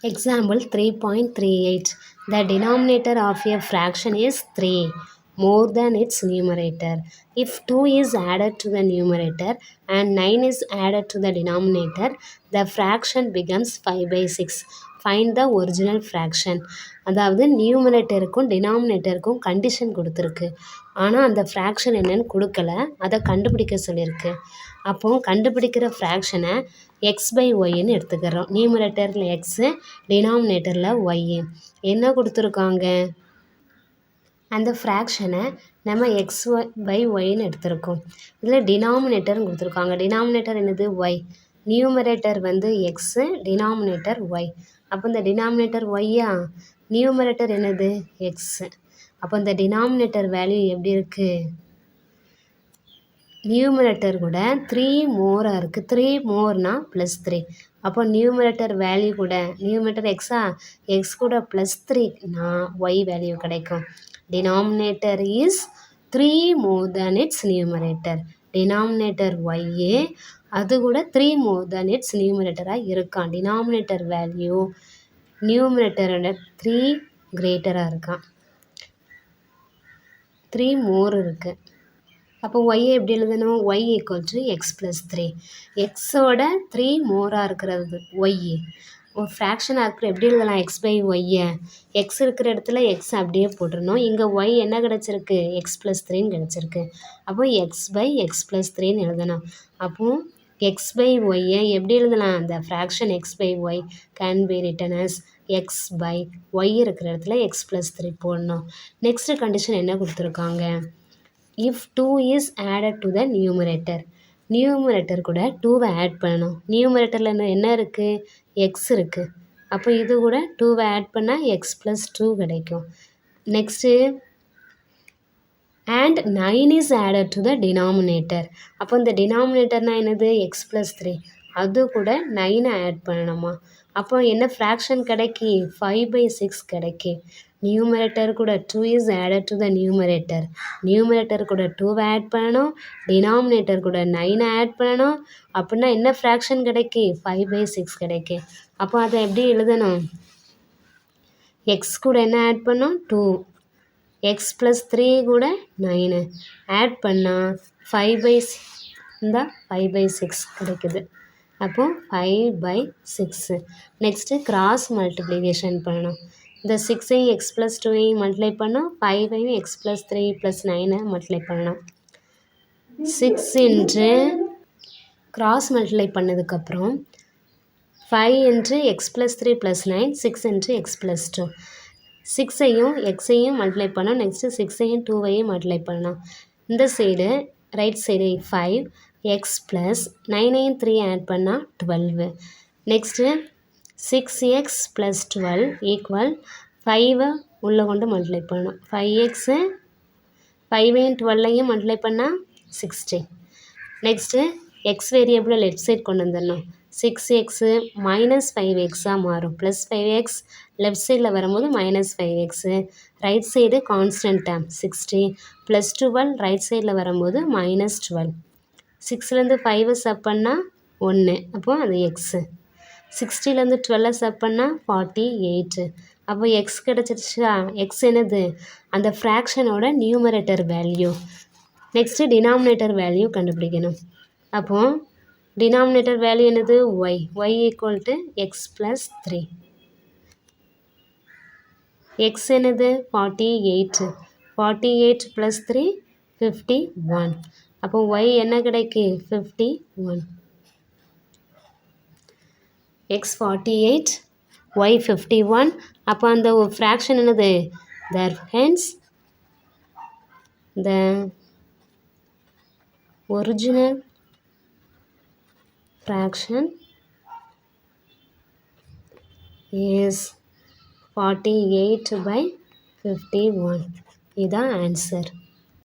Example 3.38. The denominator of a fraction is 3 more than its numerator. If 2 is added to the numerator and 9 is added to the denominator, the fraction becomes 5 by 6. Find the original fraction. அதாவது நியூமரேட்டருக்கும் டினாமினேட்டருக்கும் condition கொடுத்துருக்கு. ஆனால் அந்த fraction என்னன்னு கொடுக்கல, அதை கண்டுபிடிக்க சொல்லியிருக்கு. அப்போ கண்டுபிடிக்கிற ஃப்ராக்ஷனை எக்ஸ் பை ஒய்ன்னு எடுத்துக்கிறோம். நியூமரேட்டரில் எக்ஸு, டினாமினேட்டரில் ஒய்யு. என்ன கொடுத்துருக்காங்க? அந்த ஃப்ராக்ஷனை நம்ம எக்ஸ் பை ஒய்ன்னு எடுத்திருக்கோம். இதில் டினாமினேட்டர்னு கொடுத்துருக்காங்க. டினாமினேட்டர் என்னது? ஒய். நியூமரேட்டர் வந்து எக்ஸு, டினாமினேட்டர் ஒய். அப்போ இந்த டினாமினேட்டர் ஒய்யா, நியூமரேட்டர் என்னது? எக்ஸு. அப்போ இந்த டினாமினேட்டர் வேல்யூ எப்படி இருக்குது? நியூமரேட்டர் கூட 3 மோராக இருக்குது. 3 மோர்னா +3. அப்போ நியூமரேட்டர் வேல்யூ கூட, நியூமரேட்டர் எக்ஸா, எக்ஸ் கூட +3னா ஒய் வேல்யூ கிடைக்கும். Denominator is 3 more than its numerator. Denominator ஒய்யே, அது கூட 3 more than its நியூமரேட்டராக இருக்கான். டினாமினேட்டர் வேல்யூ நியூமரேட்டரோட 3 கிரேட்டராக இருக்கான். 3 மோர் இருக்குது. அப்போ ஒய்யை எப்படி எழுதணும்? Y equal to X plus 3. எக்ஸோட 3 மோராக இருக்கிறது ஒய்யு. ஒரு ஃப்ராக்ஷனாக இருக்கிற எப்படி எழுதலாம்? எக்ஸ் பை ஒய்யை, எக்ஸ் இருக்கிற இடத்துல எக்ஸ் அப்படியே போட்டுருணும். இங்கே ஒய் என்ன கிடச்சிருக்கு? எக்ஸ் ப்ளஸ் 3ன்னு கிடச்சிருக்கு. அப்போ எக்ஸ் பை எக்ஸ் ப்ளஸ் 3ன்னு எழுதணும். அப்போது எக்ஸ் பை ஒய்யை எப்படி எழுதலாம்? அந்த fraction x by y can be written as x by y இருக்கிற இடத்துல எக்ஸ் ப்ளஸ் 3 போடணும். நெக்ஸ்ட்டு கண்டிஷன் என்ன கொடுத்துருக்காங்க? if 2 is added to the numerator, numerator கூட 2வை ஆட் பண்ணணும். நியூமரேட்டரில் என்ன இருக்குது? எக்ஸ் இருக்குது. அப்போ இது கூட 2வை ஆட் பண்ணால் எக்ஸ் ப்ளஸ் 2 கிடைக்கும். Next and 9 is added to the denominator. அப்போ இந்த டினாமினேட்டர்னால் என்னது? X plus 3. அது கூட 9 ஆட் பண்ணணுமா? அப்போ என்ன ஃப்ராக்ஷன் கிடைக்கி? 5 by 6 கிடைக்கி. நியூமரேட்டர் கூட 2 is added to the numerator. Numerator கூட 2வை ஆட் பண்ணணும். டினாமினேட்டர் கூட 9 ஆட் பண்ணணும். அப்படின்னா என்ன ஃப்ராக்ஷன் கிடைக்கி? 5 by 6 கிடைக்கி. அப்போ அதை எப்படி எழுதணும்? எக்ஸ் கூட என்ன ஆட் பண்ணோம்? 2. எக்ஸ் ப்ளஸ் 3 கூட 9 ஆட் பண்ணால் 5 by இந்த 5 by 6 கிடைக்குது. அப்போது 5 by 6. நெக்ஸ்ட்டு கிராஸ் மல்டிப்ளிகேஷன் பண்ணணும். இந்த 6ஐயும் எக்ஸ் ப்ளஸ் 2ஐயும் மல்டிப்ளை பண்ணோம். 5ஐயும் எக்ஸ் ப்ளஸ் 3 ப்ளஸ் 9 மல்டிப்ளை பண்ணணும். 6 இன்ட்டு கிராஸ் மல்டிப்ளை பண்ணதுக்கப்புறம் 5 into X plus 3 plus 9, 6 into X plus 2. 6ஐயும் எக்ஸையும் மல்டிப்ளை பண்ணோம். நெக்ஸ்ட்டு 6ஐயும் 2ஐயும் மல்டிப்ளை பண்ணணும். இந்த side right side 5, X plus 9ஐயும் 3 ஆட் பண்ணால் 12. நெக்ஸ்ட்டு 6x ப்ளஸ் 12 ஈக்குவல் 5 உள்ளே கொண்டு மல்டிப்ளை பண்ணணும். 5x 5ஐயும் 12ஐயும் மல்டிப்ளை பண்ணால் 60. நெக்ஸ்ட்டு எக்ஸ் வேரியபிளை லெஃப்ட் சைட் கொண்டு வந்துடணும். 6x மைனஸ் 5xஆக மாறும். ப்ளஸ் 5x லெஃப்ட் சைடில் வரும்போது minus 5x. Right side constant term 60 plus 12 right சைடில் வரும்போது மைனஸ் 12. 6லேருந்து 5 சப் பண்ணால் 1, அப்போது அது எக்ஸு. 60லேருந்து 12 சப் பண்ணால் 48. அப்போ எக்ஸ் கிடச்சிருச்சா? எக்ஸ் என்னது? அந்த ஃப்ராக்ஷனோட numerator value. Next denominator value கண்டுபிடிக்கணும். அப்போது டினாமினேட்டர் வேல்யூ என்னது? Y. Y equal to X plus 3. எக்ஸ் என்னது? 48. 48 ப்ளஸ் 3 51. அப்போ ஒய் என்ன கிடைக்கு? 51. X 48, y 51. அப்போ அந்த ஃப்ராக்ஷன் என்னது? Hence the original fraction is 48 by 51. இதுதான் ஆன்சர்.